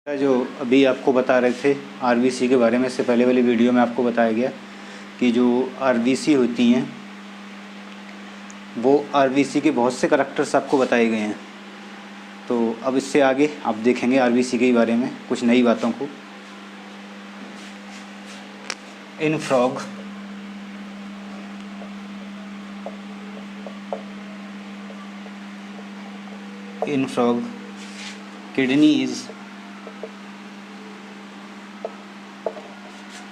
जो अभी आपको बता रहे थे आरबीसी के बारे में, इससे पहले वाली वीडियो में आपको बताया गया कि जो आरबीसी होती हैं वो आरबीसी के बहुत से करैक्टर्स आपको बताए गए हैं। तो अब इससे आगे आप देखेंगे आरबीसी के बारे में कुछ नई बातों को। In frog kidney is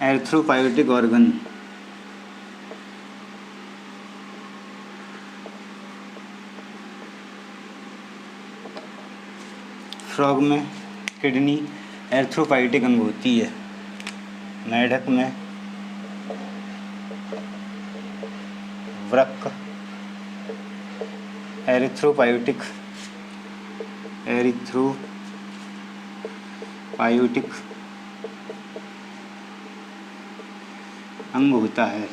erythropoietic organ. Frog में किडनी एर्थ्रोपायोटिक अंग होती है। मेढक में वृक्क एरिथ्रोपायोटिक अंग होता है।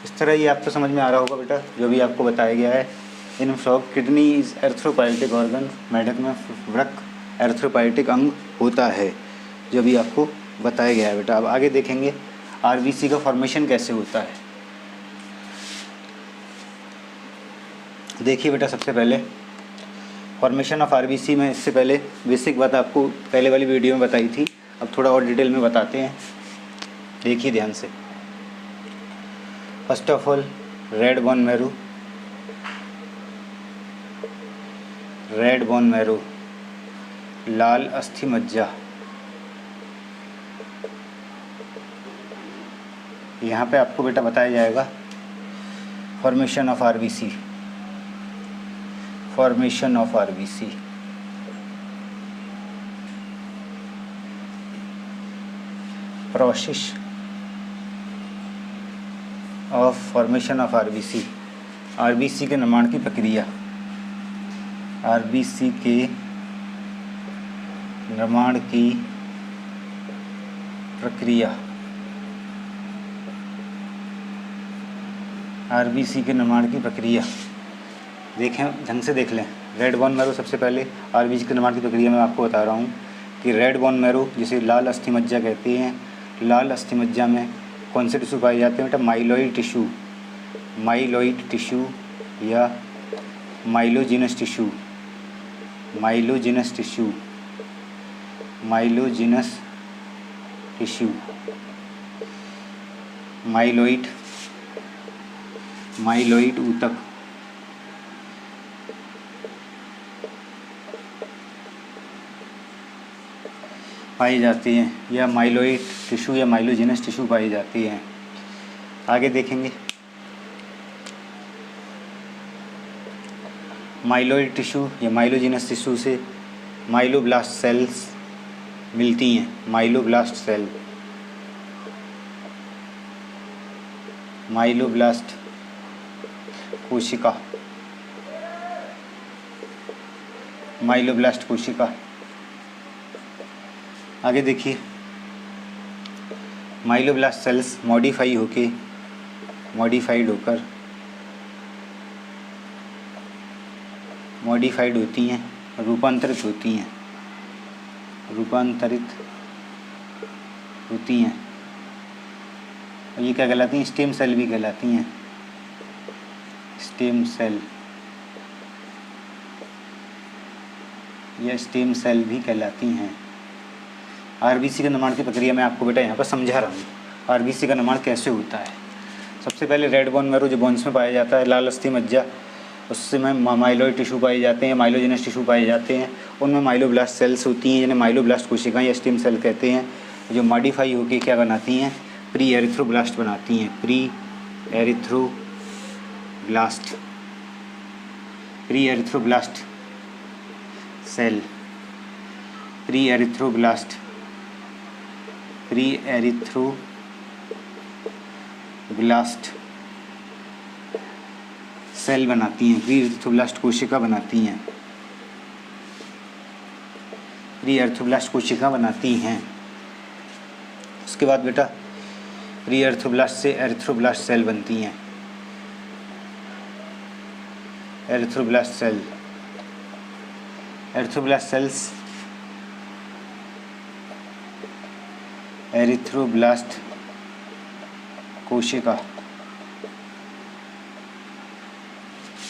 इस तरह ये आपको समझ में आ रहा होगा बेटा, जो भी आपको बताया गया है। In frog kidney is erythropoietic organ. मेढक में वृक्क एर्थ्रोपायोटिक अंग होता है, जो भी आपको बताया गया है बेटा। अब आगे देखेंगे आरबीसी का फॉर्मेशन कैसे होता है। देखिए बेटा, सबसे पहले फॉर्मेशन ऑफ आरबीसी में इससे पहले बेसिक बात आपको पहले वाली वीडियो में बताई थी, अब थोड़ा और डिटेल में बताते हैं। देखिए ध्यान से। First of all red bone marrow, लाल अस्थि मज्जा। यहाँ पे आपको बेटा बताया जाएगा formation of RBC. Process of formation of RBC. RBC के निर्माण की प्रक्रिया। आरबीसी के निर्माण की प्रक्रिया। आरबीसी के निर्माण की प्रक्रिया देखें, ढंग से देख लें। रेड बोन मैरो, सबसे पहले आरबीसी के निर्माण की प्रक्रिया मैं आपको बता रहा हूँ कि रेड बोन मैरो जिसे लाल अस्थि मज्जा कहते हैं, लाल अस्थि मज्जा में कौन से टिश्यू पाए जाते हैं बेटा? माइलॉइड टिश्यू या माइलोजिनस टिश्यू। माइलॉइड ऊतक। पाई जाती हैं, या माइलॉइड टिश्यू या माइलोजिनस टिश्यू पाई जाती हैं। आगे देखेंगे माइलॉइड टिश्यू या माइलोजिनस टिश्यू से माइलोब्लास्ट सेल्स मिलती हैं। माइलोब्लास्ट कोशिका। आगे देखिए, माइलोब्लास्ट सेल्स मॉडिफाइड होती हैं, रूपांतरित होती हैं। और ये क्या कहलाती हैं? स्टेम सेल भी कहलाती हैं। स्टेम सेल भी कहलाती हैं। आरबीसी के निर्माण की प्रक्रिया मैं आपको बेटा यहाँ पर समझा रहा हूँ। आरबीसी का निर्माण कैसे होता है। सबसे पहले रेड बोन मैरो जो बोन्स में पाया जाता है, लाल अस्थि मज्जा, उससे में माइलॉइड टिश्यू पाए जाते हैं, माइलोजिनस टिश्यू पाए जाते हैं। उनमें माइलोब्लास्ट सेल्स होती हैं, जिन्हें माइलोब्लास्ट कोशिकाएं या स्टेम सेल कहते हैं, जो मॉडिफाई होकर क्या बनाती हैं? प्री एरिथ्रोब्लास्ट बनाती हैं। Pre erythroblast cell. Pre erythroblast cell बनाती हैं, प्री एरिथ्रोब्लास्ट कोशिका बनाती हैं। उसके बाद बेटा प्री एरिथ्रोब्लास्ट से एरिथ्रोब्लास्ट सेल बनती हैं। Erythroblast cell, erythroblast cells, erythroblast कोशिका,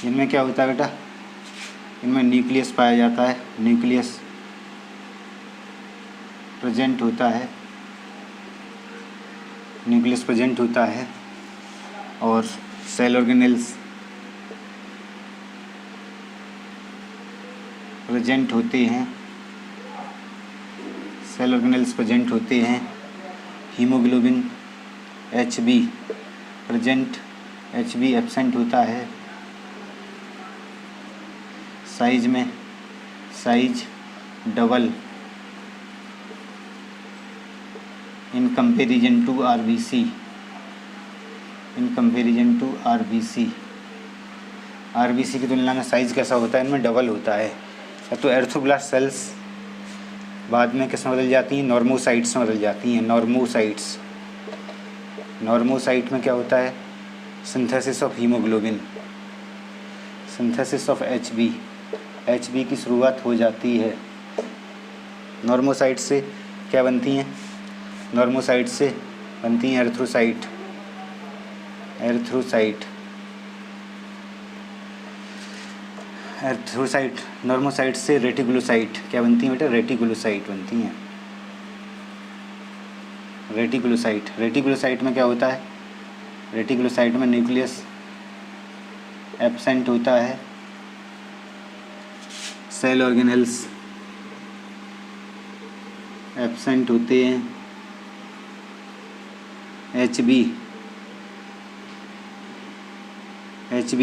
इनमें क्या होता है बेटा, इनमें न्यूक्लियस पाया जाता है, न्यूक्लियस प्रेजेंट होता है, न्यूक्लियस प्रेजेंट होता है और सेल ऑर्गेनेल्स प्रेजेंट होते हैं, सेल ऑर्गेनेल्स प्रेजेंट होते हैं, haemoglobin Hb present, Hb absent होता है, साइज में size double in comparison to RBC, in comparison to RBC, RBC की तुलना में साइज कैसा होता है, इनमें डबल होता है। तो एरिथ्रोब्लास्ट सेल्स बाद में किस में बदल जाती हैं, नॉर्मोसाइट्स में बदल जाती हैं, नॉर्मोसाइट्स। नॉर्मोसाइट में क्या होता है, synthesis of haemoglobin, synthesis of Hb, Hb की शुरुआत हो जाती है। नॉर्मोसाइट से क्या बनती हैं, नॉर्मोसाइट से बनती हैं एरिथ्रोसाइट, एरिथ्रोसाइट, एरिथ्रोसाइट। नॉर्मोसाइट से रेटिकुलोसाइट क्या बनती हैं बेटा, रेटिकुलोसाइट बनती हैं, रेटिकुलोसाइट। रेटिकुलोसाइट में क्या होता है, रेटिकुलोसाइट में न्यूक्लियस एब्सेंट होता है, सेल ऑर्गेनेल्स एब्सेंट होते हैं, Hb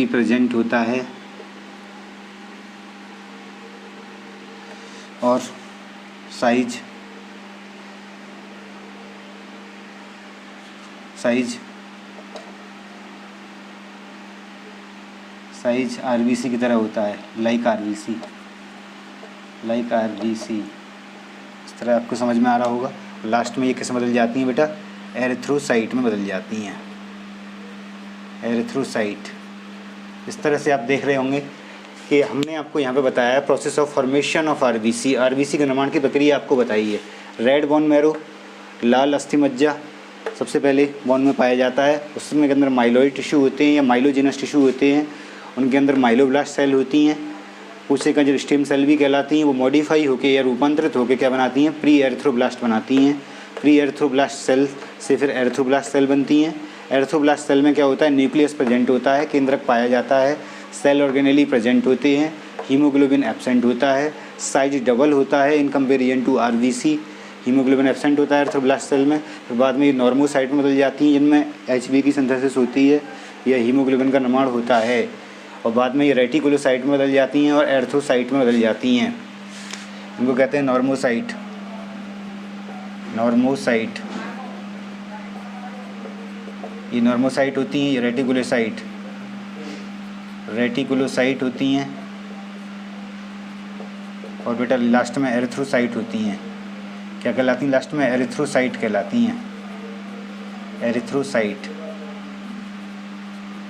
प्रेजेंट होता है और साइज आरबीसी की तरह होता है, लाइक आरबीसी, लाइक आरबीसी। इस तरह आपको समझ में आ रहा होगा। लास्ट में ये किस में बदल जाती हैं बेटा, एरिथ्रोसाइट में बदल जाती हैं, एरिथ्रोसाइट। इस तरह से आप देख रहे होंगे कि हमने आपको यहाँ पे बताया है process of formation of RBC, RBC के निर्माण की प्रक्रिया आपको बताई है। रेड बोन मैरो, लाल अस्थि मज्जा सबसे पहले बोन में पाया जाता है, उसमें के अंदर माइलोइड टिश्यू होते हैं या माइलोजेनस टिश्यू होते हैं, उनके अंदर माइलोब्लास्ट सेल होती हैं, कोशिका जो स्टेम सेल भी कहलाती हैं, वो मॉडिफाई होकर या रूपांतरित होकर क्या बनाती हैं, प्री एरिथ्रोब्लास्ट बनाती हैं। प्री एरिथ्रोब्लास्ट सेल से फिर एरिथ्रोब्लास्ट सेल बनती हैं। एरिथ्रोब्लास्ट सेल में क्या होता है, न्यूक्लियस प्रेजेंट होता है, केंद्रक पाया जाता है, सेल ऑर्गेनेली प्रेजेंट होते हैं, हीमोग्लोबिन एब्सेंट होता है, साइज डबल होता है in comparison to RBC, haemoglobin absent होता है एरिथ्रोब्लास्ट सेल में। फिर बाद में ये नॉर्मोसाइट में बदल जाती हैं, जिनमें Hb की सिंथेसिस होती है या हीमोग्लोबिन का निर्माण होता है, और बाद में ये रेटिकुलोसाइट में बदल जाती हैं और एरिथ्रोसाइट में बदल जाती हैं। इनको कहते हैं नॉर्मोसाइट, नॉर्मोसाइट। ये नॉर्मोसाइट होती हैं, ये रेटिकुलोसाइट, रेटिकुलोसाइट होती हैं, और बेटा लास्ट में एरिथ्रोसाइट होती हैं। क्या कहलाती हैं, लास्ट में एरिथ्रोसाइट कहलाती हैं, एरिथ्रोसाइट।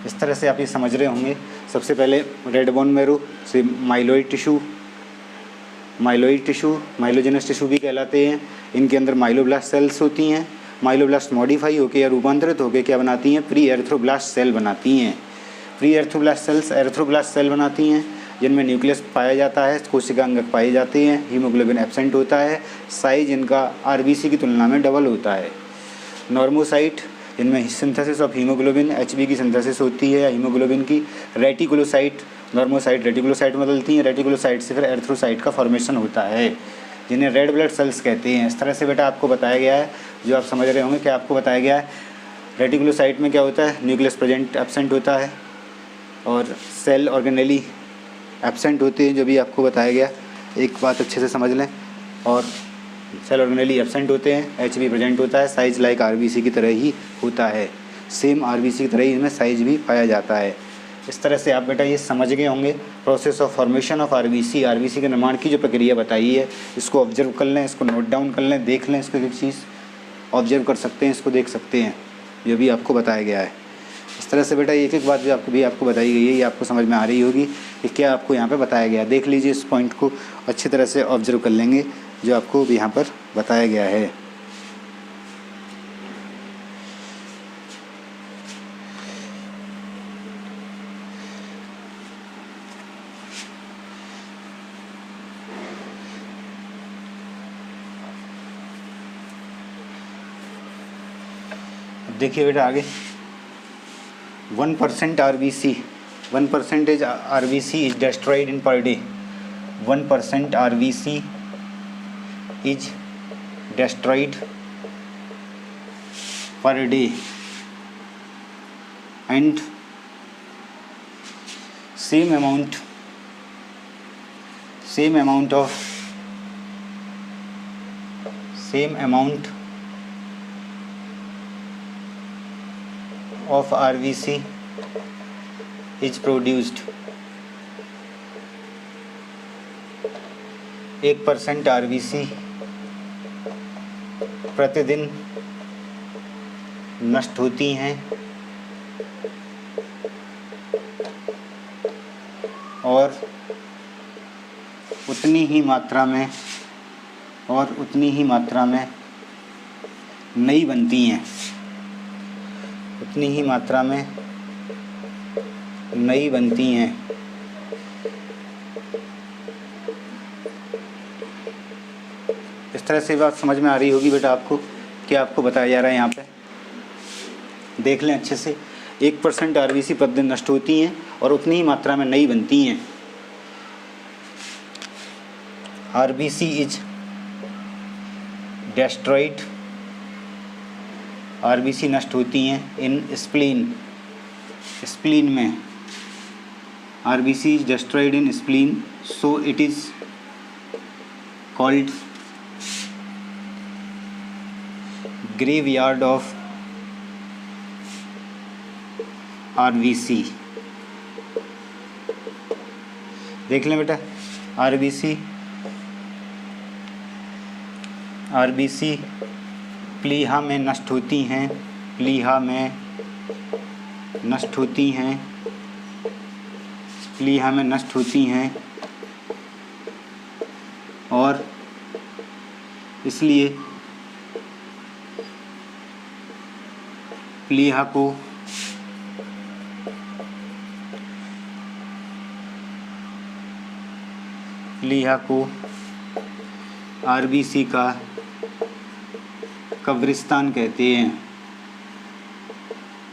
इस तरह से आप ये समझ रहे होंगे। सबसे पहले रेड बोन मैरो से माइलोइड टिश्यू, माइलोजेनस टिश्यू भी कहलाते हैं, इनके अंदर माइलोब्लास्ट सेल्स होती हैं, माइलोब्लास्ट मॉडिफाई होकर या रूपांतरित होकर क्या बनाती हैं, प्री एरिथ्रोब्लास्ट सेल बनाती हैं। Pre erythroblast cells erythroblast cell बनाती हैं, जिनमें न्यूक्लियस पाया जाता है, कोशिका अंगक पाए जाते हैं, हीमोग्लोबिन एब्सेंट होता है, साइज इनका आरबीसी की तुलना में डबल होता है। नॉर्मोसाइट, इनमें सिंथेसिस ऑफ हीमोग्लोबिन, Hb की सिंथेसिस होती है हीमोग्लोबिन की। रेटिकुलोसाइट, नॉर्मोसाइट रेटिकुलोसाइट में बदलती हैं, रेटिकुलोसाइट से फिर एरिथ्रोसाइट का फॉर्मेशन होता है, जिन्हें रेड ब्लड सेल्स कहते हैं। इस तरह से बेटा आपको बताया गया है, जो आप समझ रहे होंगे। क्या आपको बताया गया है, रेटिकुलोसाइट में क्या होता है, न्यूक्लियस प्रेजेंट एब्सेंट होता है और सेल ऑर्गेनेली एब्सेंट होते हैं, जो भी आपको बताया गया। एक बात अच्छे से समझ लें, और सेल ऑर्गेनेली एब्सेंट होते हैं, Hb प्रेजेंट होता है, साइज लाइक आरबीसी की तरह ही होता है, सेम आरबीसी की तरह ही इनमें साइज भी पाया जाता है। इस तरह से आप बेटा ये समझ गए होंगे process of formation of RBC, RBC के निर्माण की जो प्रक्रिया बताई है। इसको ऑब्जर्व कर लें, इसको नोट डाउन कर लें, देख लें, इसको एक चीज़ ऑब्जर्व कर सकते हैं, इसको देख सकते हैं, जो भी आपको बताया गया है। इस तरह से बेटा एक एक बात भी आपको बताई गई है, ये आपको समझ में आ रही होगी कि क्या आपको यहाँ पे बताया गया। देख लीजिए, इस पॉइंट को अच्छी तरह से ऑब्जर्व कर लेंगे जो आपको भी यहाँ पर बताया गया है। देखिए बेटा आगे 1% RBC, 1% RBC is destroyed in per day, 1% RBC is destroyed per day, and same amount of RBC is produced, 1% RBC प्रतिदिन नष्ट होती हैं और उतनी ही मात्रा में नई बनती हैं, उतनी ही मात्रा में नई बनती हैं। इस तरह से बात समझ में आ रही होगी बेटा आपको, क्या आपको बताया जा रहा है यहाँ पे। देख लें अच्छे से, 1% RBC प्रतिदिन नष्ट होती हैं और उतनी ही मात्रा में नई बनती हैं। RBC इज डेस्ट्रॉइड, RBC नष्ट होती हैं इन स्प्लीन में, RBC is डेस्ट्रॉइड in spleen, so it is called graveyard of RBC। देख लें बेटा, RBC प्लीहा में नष्ट होती हैं, प्लीहा में नष्ट होती हैं और इसलिए प्लीहा को RBC का कब्रिस्तान कहते हैं।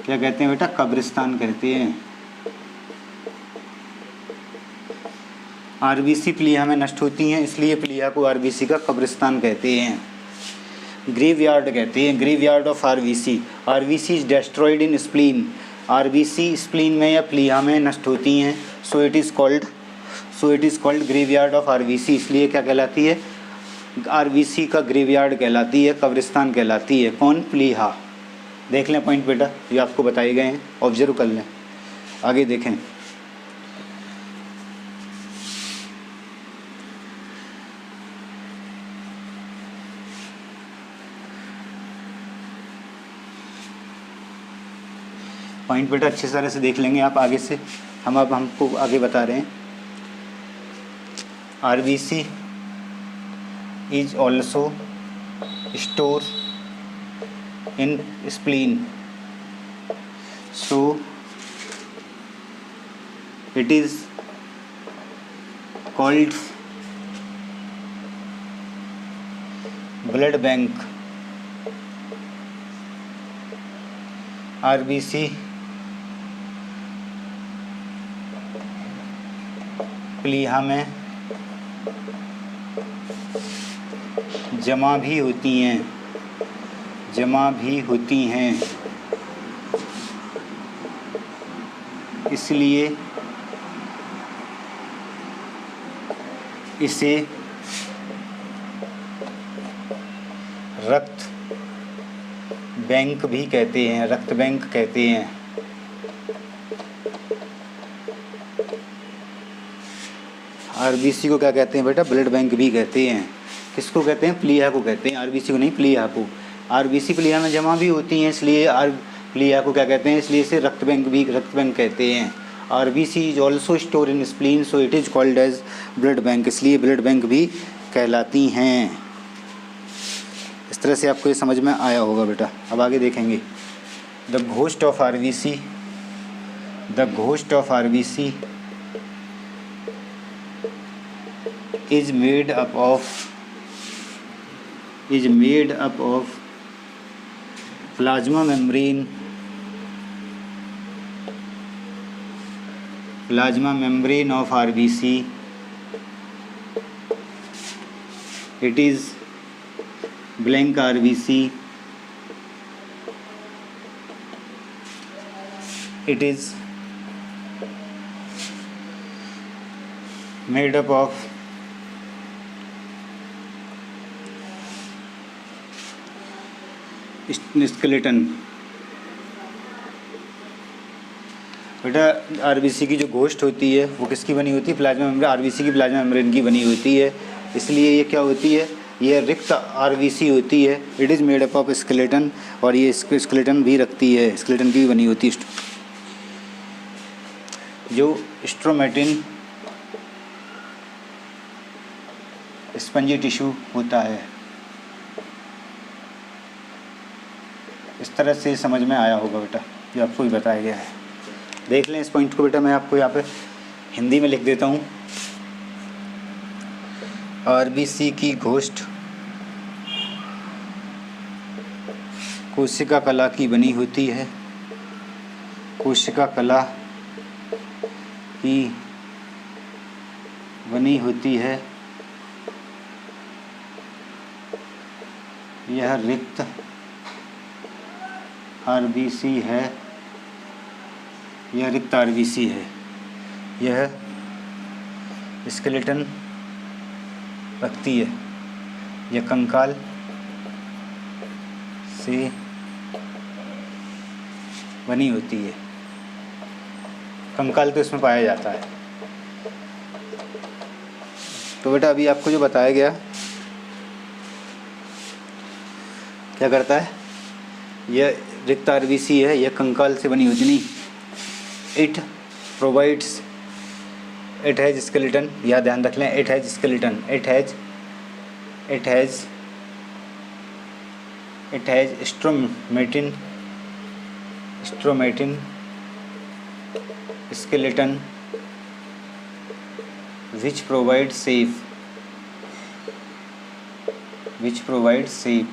क्या कहते हैं बेटा? कब्रिस्तान कहते हैं। RBC प्लीहा में नष्ट होती हैं, इसलिए प्लीहा को RBC का कब्रिस्तान कहते हैं। ग्रेवयार्ड कहते हैं, graveyard of RBC। RBC is destroyed in spleen, RBC spleen में या प्लीहा में नष्ट होती हैं, सो it is called graveyard of RBC। इसलिए क्या कहलाती है? RBC का ग्रेवयार्ड कहलाती है, कब्रिस्तान कहलाती है। कौन? प्लीहा। देख लें पॉइंट बेटा, ये आपको बताए गए हैं, ऑब्जर्व कर लें। आगे देखें, पॉइंट बेटा अच्छी तरह से देख लेंगे आप आगे से। हमको आगे बता रहे हैं, RBC is also stored in spleen, so it is called blood bank। RBC प्लीहा में जमा भी होती हैं, इसलिए इसे रक्त बैंक भी कहते हैं, रक्त बैंक कहते हैं। RBC को क्या कहते हैं बेटा? ब्लड बैंक भी कहते हैं। किसको कहते हैं? प्लीहा को कहते हैं, RBC को नहीं, प्लीहा को। RBC प्लीहा में जमा भी होती हैं, इसलिए प्लीहा को क्या कहते हैं, इसलिए इसे रक्त बैंक कहते हैं। RBC is also store in spleen, so it is called as blood bank, इसलिए ब्लड बैंक भी कहलाती हैं। इस तरह से आपको ये समझ में आया होगा बेटा। अब आगे देखेंगे। The ghost of RBC, the ghost of RBC is made up of plasma membrane of RBC. It is blank RBC. It is made up of skeleton. बेटा आरबीसी की जो घोस्ट होती है वो किसकी बनी होती है, प्लाज्मा मेम्ब्रेन, आरबीसी की प्लाज्मा मेम्ब्रेन की बनी होती है। इसलिए ये क्या होती है, ये रिक्त आरबीसी होती है। It is made up of skeleton, और ये स्केलेटन भी रखती है, स्केलेटन की भी बनी होती है। जो स्ट्रोमेटिन स्पंजी टिश्यू होता है। इस तरह से समझ में आया होगा बेटा, जो आपको भी बताया गया है। देख लें इस पॉइंट को बेटा, मैं आपको यहाँ पे हिंदी में लिख देता हूँ। आरबीसी की घोस्ट कोशिका कला की बनी होती है, कोशिका कला की बनी होती है। यह रिक्त आरबीसी है, यह रिक्त आरबीसी है। यह स्केलेटन रखती है, यह कंकाल से बनी होती है। कंकाल तो इसमें पाया जाता है। तो बेटा अभी आपको जो बताया गया क्या करता है, यह रिक्त आरबीसी है, यह कंकाल से बनी होती नहीं। It provides, it has skeleton, यह ध्यान रख लें, it has skeleton, it has stromatin skeleton which provides shape।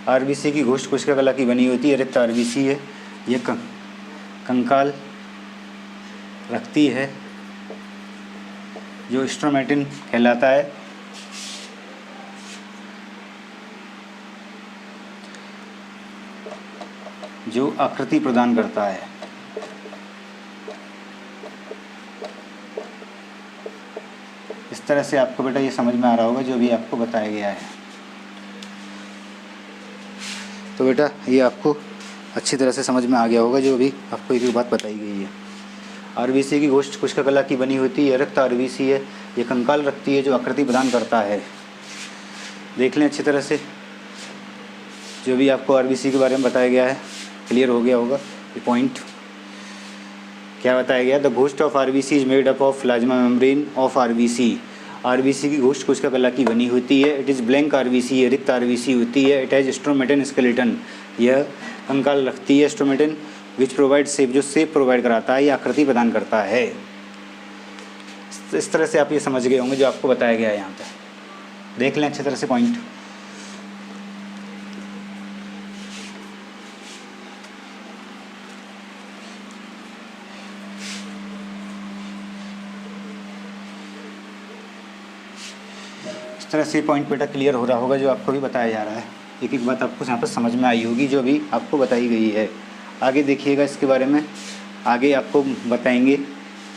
RBC की घोस्ट कोशिका कला की बनी होती है, रिक्त आरबीसी है, यह कंकाल रखती है जो स्ट्रोमेटिन कहलाता है। जो आकृति प्रदान करता है। इस तरह से आपको बेटा ये समझ में आ रहा होगा जो भी आपको बताया गया है। तो बेटा ये आपको अच्छी तरह से समझ में आ गया होगा जो भी आपको एक बात बताई गई है। आरबीसी की घोस्ट कोशिका कला की बनी होती है, रक्त आरबीसी है, ये कंकाल रखती है जो आकृति प्रदान करता है। देख लें अच्छी तरह से जो भी आपको आरबीसी के बारे में बताया गया है, क्लियर हो गया होगा। ये पॉइंट क्या बताया गया, the ghost of RBC is made up of plasma membrane of RBC. RBC की घोस्ट कोशिका कला की बनी होती है। इट इज़ ब्लैंक आरबीसी, ये रिक्त आरबीसी होती है। इट हैज स्ट्रोमेटिन स्केलेटन, यह कंकाल रखती है स्ट्रोमेटिन, विच प्रोवाइड शेप, जो शेप प्रोवाइड कराता है या आकृति प्रदान करता है। इस तरह से आप ये समझ गए होंगे जो आपको बताया गया है यहाँ पे। देख लें अच्छी तरह से पॉइंट। इस तरह से पॉइंट बेटा क्लियर हो रहा होगा जो आपको भी बताया जा रहा है। एक एक बात आपको यहाँ पर समझ में आई होगी जो भी आपको बताई गई है। आगे देखिएगा इसके बारे में, आगे आपको बताएंगे,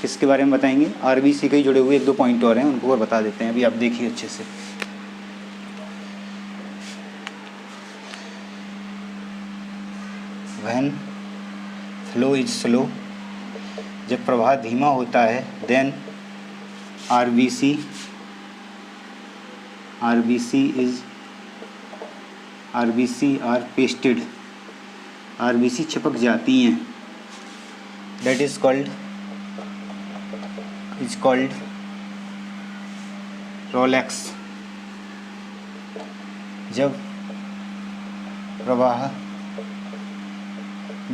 किसके बारे में बताएंगे, आरबीसी के जुड़े हुए एक दो पॉइंट और हैं, उनको और बता देते हैं। अभी आप देखिए अच्छे से। व्हेन फ्लो इज स्लो, जब प्रवाह धीमा होता है, then RBC is RBC are pasted, RBC चिपक जाती हैं, दैट इज कॉल्ड रोलेक्स। जब प्रवाह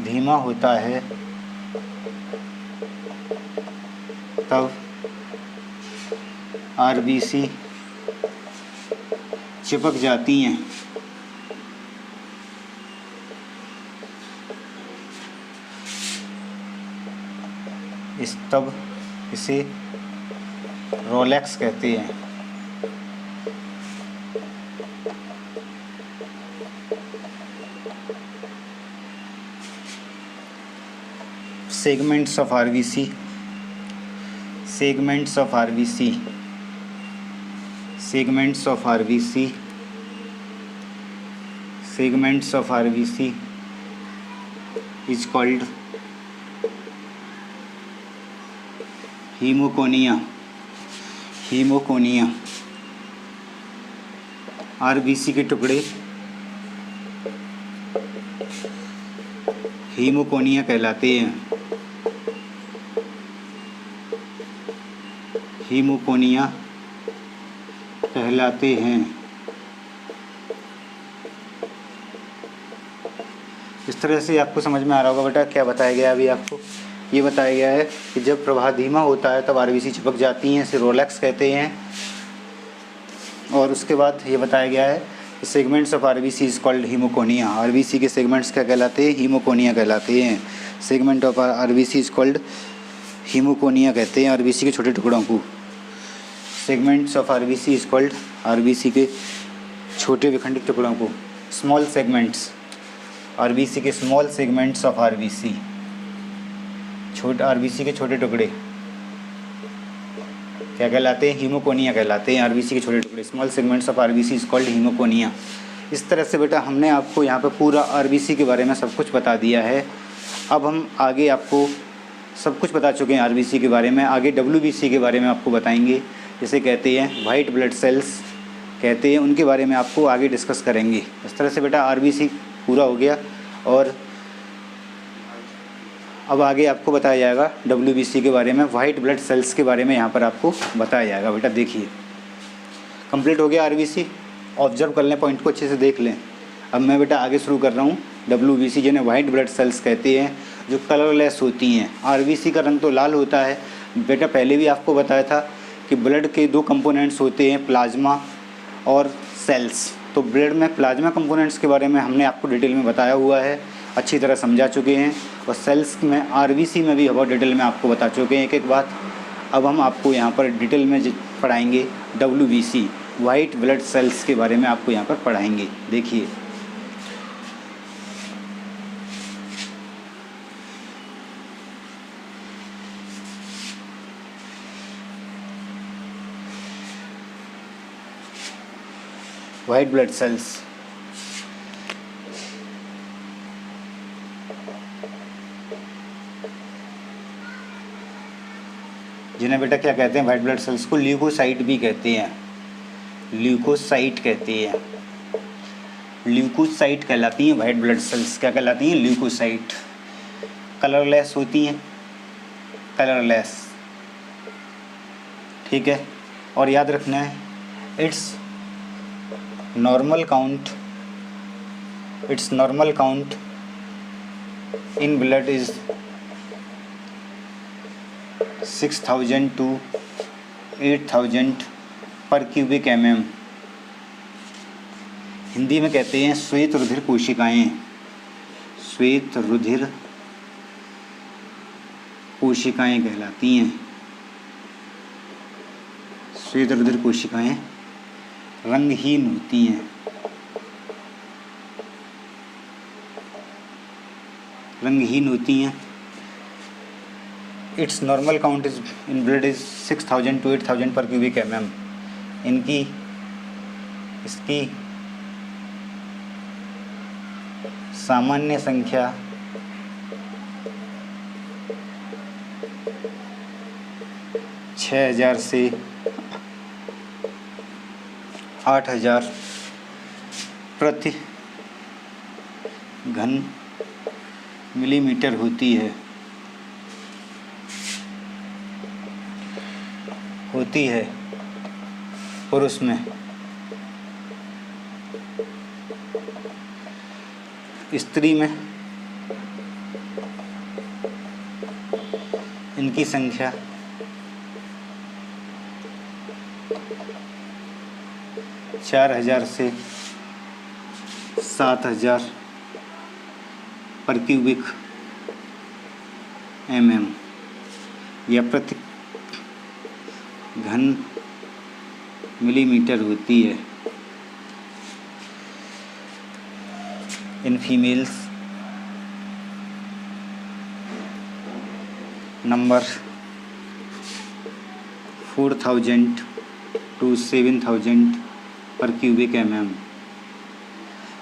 धीमा होता है तब आरबीसी चिपक जाती हैं। तब इसे रोलेक्स कहते हैं। segments of RBC, segments of RBC, segments of RBC, segments of RBC is called hemoconia, hemoconia। RBC के टुकड़े हीमोकोनिया कहलाते हैं, हीमोकोनिया कहलाते हैं। इस तरह से आपको समझ में आ रहा होगा बेटा क्या बताया गया है। अभी आपको ये बताया गया है कि जब प्रवाह धीमा होता है तब आरबीसी चिपक जाती हैं, इसे रोलेक्स कहते हैं। और उसके बाद ये बताया गया है कि segments of RBC is called haemoconia. RBC के सेगमेंट्स क्या कहलाते हैं? हीमोकोनिया कहलाते हैं। Segment of RBC is called haemoconia कहते हैं आरबीसी के छोटे टुकड़ों को। Segments of RBC is called, RBC के छोटे विखंडित टुकड़ों को, स्मॉल सेगमेंट्स, आरबीसी के स्मॉल सेगमेंट्स ऑफ आरबीसी, छोटे आरबीसी के छोटे टुकड़े क्या कहलाते हैं? हीमोकोनिया कहलाते हैं। आरबीसी के छोटे टुकड़े, small segments of RBC is called haemoconia. इस तरह से बेटा हमने आपको यहाँ पे पूरा आरबीसी के बारे में सब कुछ बता दिया है। अब हम आगे आपको सब कुछ बता चुके हैं आरबीसी के बारे में, आगे डब्ल्यूबीसी के बारे में आपको बताएंगे, जिसे कहते हैं वाइट ब्लड सेल्स कहते हैं, उनके बारे में आपको आगे डिस्कस करेंगे। इस तरह से बेटा आरबीसी पूरा हो गया और अब आगे आपको बताया जाएगा डब्ल्यूबीसी के बारे में, वाइट ब्लड सेल्स के बारे में यहाँ पर आपको बताया जाएगा। बेटा देखिए कंप्लीट हो गया आरबीसी, ऑब्जर्व कर लें, पॉइंट को अच्छे से देख लें। अब मैं बेटा आगे शुरू कर रहा हूँ डब्ल्यूबीसी, जिन्हें वाइट ब्लड सेल्स कहते हैं, जो कलरलेस होती हैं। आरबीसी का रंग तो लाल होता है बेटा, पहले भी आपको बताया था कि ब्लड के दो कंपोनेंट्स होते हैं, प्लाज्मा और सेल्स। तो ब्लड में प्लाज्मा कंपोनेंट्स के बारे में हमने आपको डिटेल में बताया हुआ है, अच्छी तरह समझा चुके हैं, और सेल्स में आरबीसी में भी बहुत डिटेल में आपको बता चुके हैं एक एक बात। अब हम आपको यहाँ पर डिटेल में पढ़ाएंगे डब्ल्यूबीसी, वाइट ब्लड सेल्स के बारे में आपको यहाँ पर पढ़ाएंगे। देखिए वाइट ब्लड सेल्स, जिन्हें बेटा क्या कहते हैं? वाइट ब्लड सेल्स को ल्यूकोसाइट भी कहते हैं, ल्यूकोसाइट कहते हैं, ल्यूकोसाइट कहलाती हैं वाइट ब्लड सेल्स। क्या कहलाती हैं? ल्यूकोसाइट। कलरलेस होती हैं, कलरलेस, ठीक है। और याद रखना है it's normal count in blood is 6000 to 8000 पर क्यूबिक mm। हिंदी में कहते हैं श्वेत रुधिर कोशिकाएं, श्वेत रुधिर कोशिकाएं कहलाती हैं। श्वेत रुधिर कोशिकाएं रंगहीन होती हैं, रंगहीन होती हैं। It's normal count is in blood is 6000 to 8000 पर क्यूबिक mm। इसकी सामान्य संख्या 6000 से 8000 प्रति घन मिलीमीटर होती है पुरुष में। स्त्री में इनकी संख्या 4000 से 7000 पर क्यूबिक mm या प्रति घन मिलीमीटर होती है। इन फीमेल्स नंबर 4000 to 7000 पर क्यूबिक mm।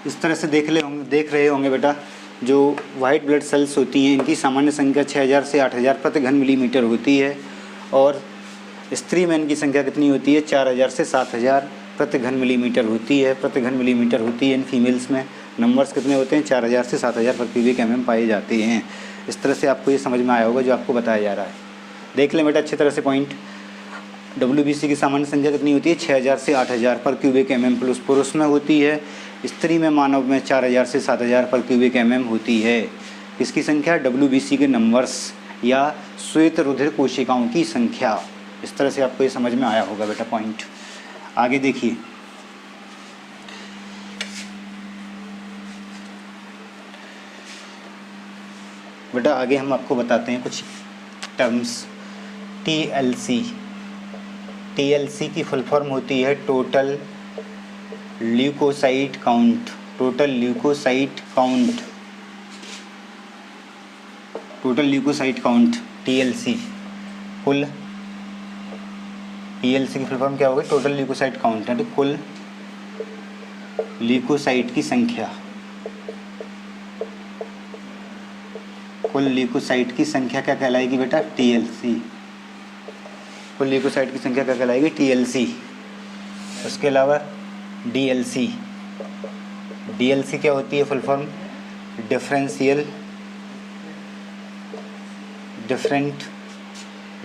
इस तरह से देख रहे होंगे बेटा, जो वाइट ब्लड सेल्स होती हैं इनकी सामान्य संख्या 6000 से 8000 प्रति घन मिलीमीटर होती है, और स्त्री में इनकी संख्या कितनी होती है? 4000 से 7000 प्रति घन मिलीमीटर होती है। इन फीमेल्स में नंबर्स कितने होते हैं? 4000 से 7000 पर क्यूबिक mm पाए जाते हैं। इस तरह से आपको ये समझ में आया होगा जो आपको बताया जा रहा है। देख लें बेटा अच्छी तरह से पॉइंट। WBC की सामान्य संख्या कितनी होती है? 6000 से 8000 पर क्यूबिक mm प्लस पुरुष में होती है। स्त्री में मानव में 4000 से 7000 पर क्यूबिक mm होती है। इसकी संख्या WBC के नंबर्स या श्वेत रुधिर कोशिकाओं की संख्या। इस तरह से आपको ये समझ में आया होगा बेटा पॉइंट। आगे देखिए, बेटा आगे हम आपको बताते हैं कुछ टर्म्स। TLC की फुल फॉर्म होती है टोटल ल्यूकोसाइट काउंट। TLC की फुल फॉर्म क्या होगी? टोटल ल्यूकोसाइट काउंट, यानी कुल ल्यूकोसाइट की संख्या। कुल ल्यूकोसाइट की संख्या क्या कहलाएगी बेटा? TLC। कुल ल्यूकोसाइट की संख्या क्या कहलाएगी? TLC। उसके अलावा DLC क्या होती है full form? Different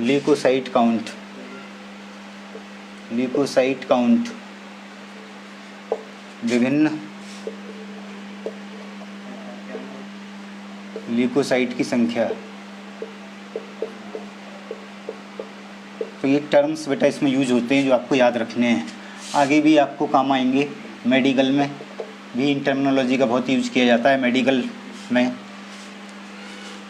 leucocyte count. विभिन्न ल्यूकोसाइट की संख्या। तो ये टर्म्स बेटा इसमें यूज होते हैं जो आपको याद रखने हैं, आगे भी आपको काम आएंगे। मेडिकल में भी इन टर्मिनोलॉजी का बहुत यूज किया जाता है। मेडिकल में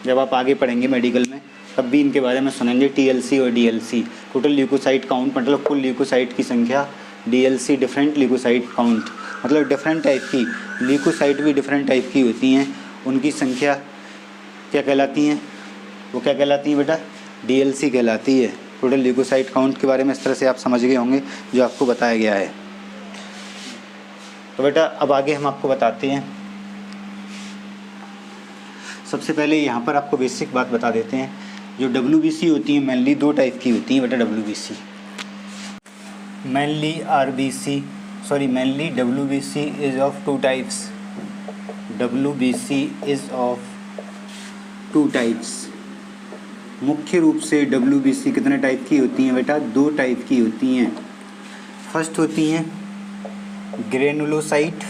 जब आप आगे पढ़ेंगे मेडिकल में तब भी इनके बारे में सुनेंगे। TLC और DLC, टोटल ल्यूकोसाइट काउंट मतलब कुल ल्यूकोसाइट की संख्या। DLC डिफरेंट ल्यूकोसाइट काउंट मतलब डिफरेंट टाइप की ल्यूकोसाइट भी डिफरेंट टाइप की होती हैं, उनकी संख्या क्या कहलाती हैं? वो क्या कहलाती हैं बेटा? DLC कहलाती है। टोटल ल्यूकोसाइट काउंट के बारे में इस तरह से आप समझ गए होंगे जो आपको बताया गया है। तो बेटा अब आगे हम आपको बताते हैं। सबसे पहले यहाँ पर आपको बेसिक बात बता देते हैं। जो WBC होती है मेनली 2 टाइप की होती हैं बेटा। Mainly WBC is of 2 types. मुख्य रूप से WBC कितने टाइप की होती हैं बेटा? 2 टाइप की होती हैं। फर्स्ट होती हैं ग्रेनुलोसाइट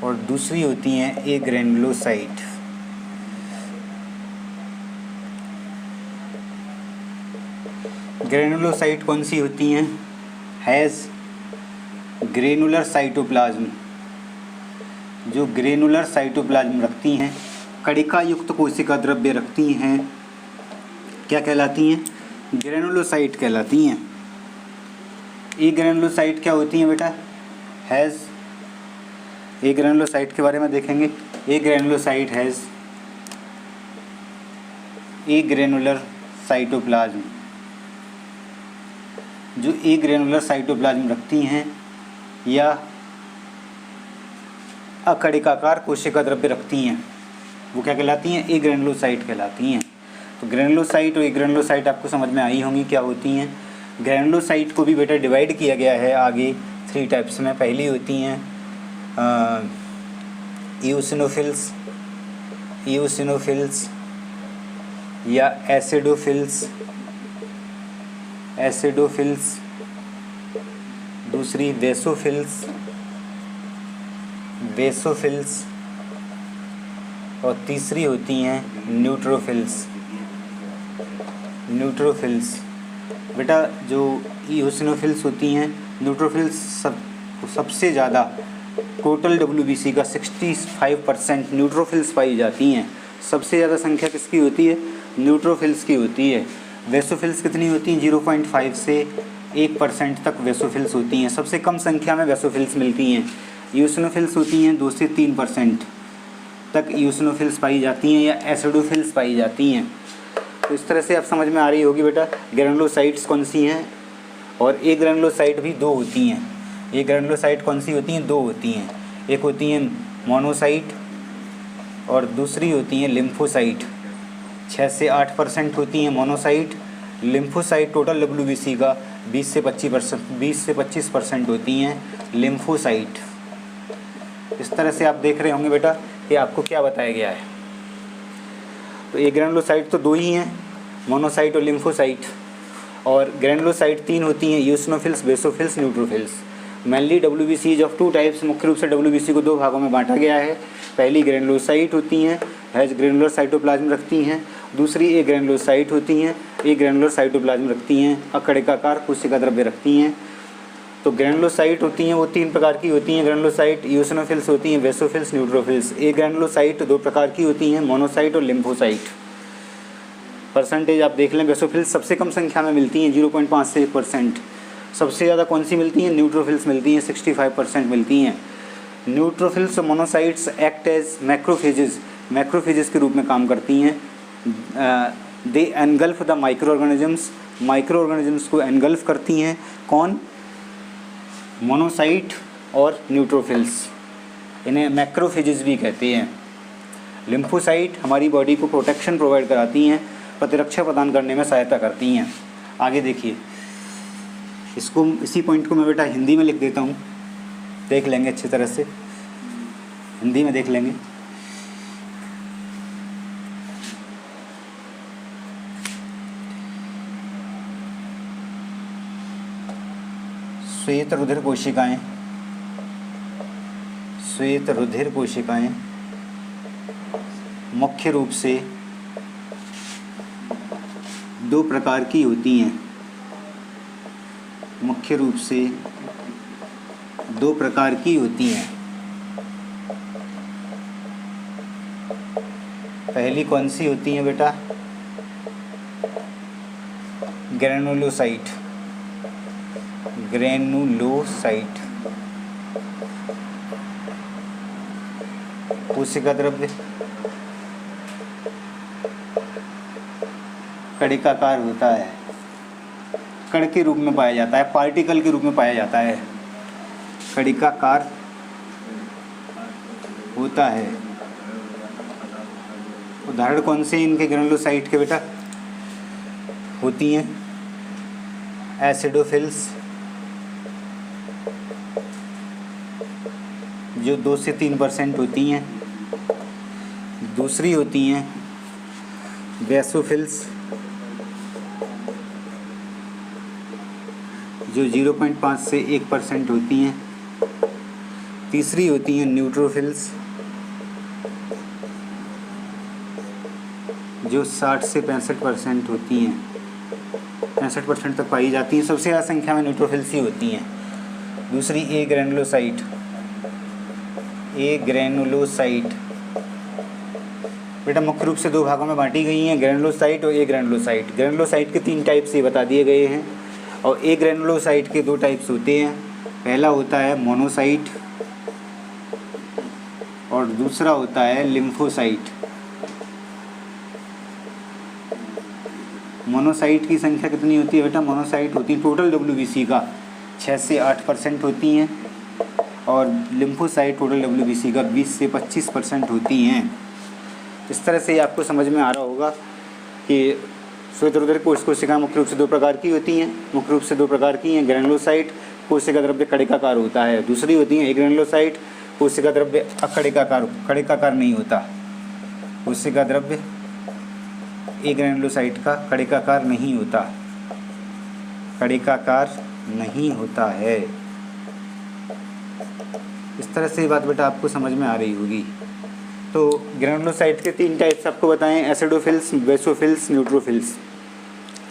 और दूसरी होती हैं एग्रेनुलोसाइट। ग्रेनुलोसाइट कौन सी होती हैं? Has granular cytoplasm. जो ग्रेनुलर साइटोप्लाज्म रखती हैं, कणिका युक्त कोशिका द्रव्य रखती हैं, क्या कहलाती हैं? ग्रेनुलोसाइट कहलाती हैं। एग्रेनुलोसाइट क्या होती हैं बेटा? हैज़ एग्रेनुलोसाइट के बारे में देखेंगे। Agranulocyte has agranular cytoplasm. जो एग्रेनुलर साइटोप्लाज्म रखती हैं या अकणिकाकार कोशिका द्रव्य रखती हैं, वो क्या कहलाती हैं? एग्रेनुलोसाइट कहलाती हैं। तो ग्रेनुलोसाइट और एग्रेनुलोसाइट आपको समझ में आई होंगी क्या होती हैं। ग्रेनुलोसाइट को भी बेटा डिवाइड किया गया है आगे 3 टाइप्स में। पहली होती हैं ईओसिनोफिल्स या एसिडोफिल्स, दूसरी वेसोफिल्स और तीसरी होती हैं न्यूट्रोफिल्स। बेटा जो ईओसिनोफिल्स होती हैं, न्यूट्रोफिल्स सबसे ज़्यादा टोटल WBC का 65% न्यूट्रोफिल्स पाई जाती हैं। सबसे ज़्यादा संख्या किसकी होती है? न्यूट्रोफिल्स की होती है। वेसोफिल्स कितनी होती हैं? 0.5 से 1% तक वेसोफिल्स होती हैं। सबसे कम संख्या में वेसोफिल्स मिलती हैं। ईओसिनोफिल्स होती हैं 2 से 3% तक ईओसिनोफिल्स पाई जाती हैं या एसिडोफिल्स पाई जाती हैं। तो इस तरह से आप समझ में आ रही होगी बेटा ग्रैनुलोसाइट्स कौन सी हैं। और एक ग्रैनुलोसाइट भी 2 होती हैं। ये ग्रैनुलोसाइट कौन सी होती हैं? 2 होती हैं। एक होती हैं मोनोसाइट और दूसरी होती हैं लिम्फोसाइट। 6 से 8% होती हैं मोनोसाइट। लिम्फोसाइट टोटल WBC का 20 से 25% होती हैं लिम्फोसाइट। इस तरह से आप देख रहे होंगे बेटा कि आपको क्या बताया गया है। तो ये ग्रैनुलोसाइट तो 2 ही हैं, मोनोसाइट और लिम्फोसाइट। और ग्रैनुलोसाइट 3 होती हैं, eosinophils, basophils, neutrophils. Mainly WBC is of 2 types. मुख्य रूप से WBC को 2 भागों में बांटा गया है। पहली ग्रैनुलोसाइट होती हैं, हैज ग्रैनुलर साइटोप्लाज्म रखती हैं। दूसरी ए ग्रैनुलोसाइट होती हैं, ए ग्रैनुलर साइटोप्लाज्म रखती हैं, अकड़िकाकार कोशिका द्रव्य रखती हैं। तो ग्रैनुलोसाइट होती हैं वो 3 प्रकार की होती हैं। ग्रैनुलोसाइट ईओसिनोफिल्स होती हैं, वेसोफिल्स, न्यूट्रोफिल्स। ए ग्रैनुलोसाइट 2 प्रकार की होती हैं, मोनोसाइट और लिम्फोसाइट। परसेंटेज आप देख लें, वेसोफिल्स सबसे कम संख्या में मिलती हैं 0.5 से 1%। सबसे ज़्यादा कौन सी मिलती हैं? न्यूट्रोफिल्स मिलती हैं, 65% मिलती हैं। न्यूट्रोफिल्स और मोनोसाइट्स एक्ट एज मैक्रोफेजेस के रूप में काम करती हैं। दे एनगल्फ द माइक्रो ऑर्गेनिजम्स को एनगल्फ करती हैं। कौन? मोनोसाइट और न्यूट्रोफिल्स। इन्हें मैक्रोफेजेस भी कहते हैं। लिम्फोसाइट हमारी बॉडी को प्रोटेक्शन प्रोवाइड कराती हैं, प्रतिरक्षा प्रदान करने में सहायता करती हैं। आगे देखिए, इसी पॉइंट को मैं बेटा हिंदी में लिख देता हूँ, देख लेंगे अच्छी तरह से, हिंदी में देख लेंगे। श्वेत रुधिर कोशिकाएं मुख्य रूप से 2 प्रकार की होती हैं। पहली कौन सी होती हैं बेटा? ग्रैनुलोसाइट। कोशिका द्रव्य कणिकाकार होता है, कण के रूप में पाया जाता है, पार्टिकल के रूप में पाया जाता है, कणिकाकार होता है। उदाहरण कौन से इनके ग्रैनुलोसाइट के बेटा? होती हैं एसिडोफिल्स जो 2 से 3% होती हैं। दूसरी होती हैं वेसोफिल्स जो 0.5 से 1% होती हैं। तीसरी होती हैं न्यूट्रोफिल्स जो 60 से 65% होती हैं, 65% तक पाई जाती हैं। सबसे ज़्यादा संख्या में न्यूट्रोफिल्स ही होती हैं। दूसरी ए ग्रैनुलोसाइट बेटा मुख्य रूप से 2 भागों में बांटी गई हैं, ग्रैनुलोसाइट और ए ग्रैनुलोसाइट। ग्रैनुलोसाइट के 3 टाइप्स ये बता दिए गए हैं और ए ग्रैनुलोसाइट के 2 टाइप्स होते हैं। पहला होता है मोनोसाइट और दूसरा होता है लिम्फोसाइट। मोनोसाइट की संख्या कितनी होती है बेटा? मोनोसाइट होती है टोटल WBC का 6 से 8% होती हैं और लिम्फोसाइट टोटल WBC का 20 से 25% होती हैं। इस तरह से आपको समझ में आ रहा होगा कि श्वेत रुधिर कोशिका मुख्य रूप से 2 प्रकार की होती हैं। ग्रैनुलोसाइट कोशिका द्रव्य कणिकाकार होता है। दूसरी होती हैं ए ग्रैनुलोसाइट कोशिका द्रव्य कणिकाकार नहीं होता। कोशिका द्रव्य ए ग्रैनुलोसाइट का कणिकाकार नहीं होता, कणिकाकार नहीं होता है। इस तरह से ये बात बेटा आपको समझ में आ रही होगी। तो ग्रैनुलोसाइट के 3 टाइप्स आपको बताएं, एसिडोफिल्स, बेसोफिल्स, न्यूट्रोफिल्स।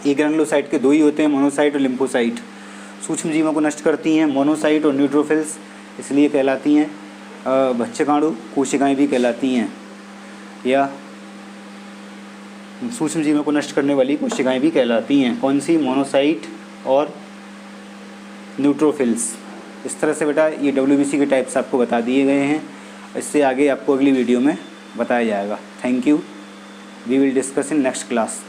ये ग्रैनुलोसाइट के 2 ही होते हैं, मोनोसाइट और लिम्फोसाइट। सूक्ष्म जीवों को नष्ट करती हैं मोनोसाइट और न्यूट्रोफिल्स, इसलिए कहलाती हैं भक्षकाणु कोशिकाएं भी कहलाती हैं, या सूक्ष्म जीवों को नष्ट करने वाली कोशिकाएं भी कहलाती हैं। कौन सी? मोनोसाइट और न्यूट्रोफिल्स। इस तरह से बेटा ये WBC के टाइप्स आपको बता दिए गए हैं। इससे आगे आपको अगली वीडियो में बताया जाएगा। Thank you. We will discuss in next class.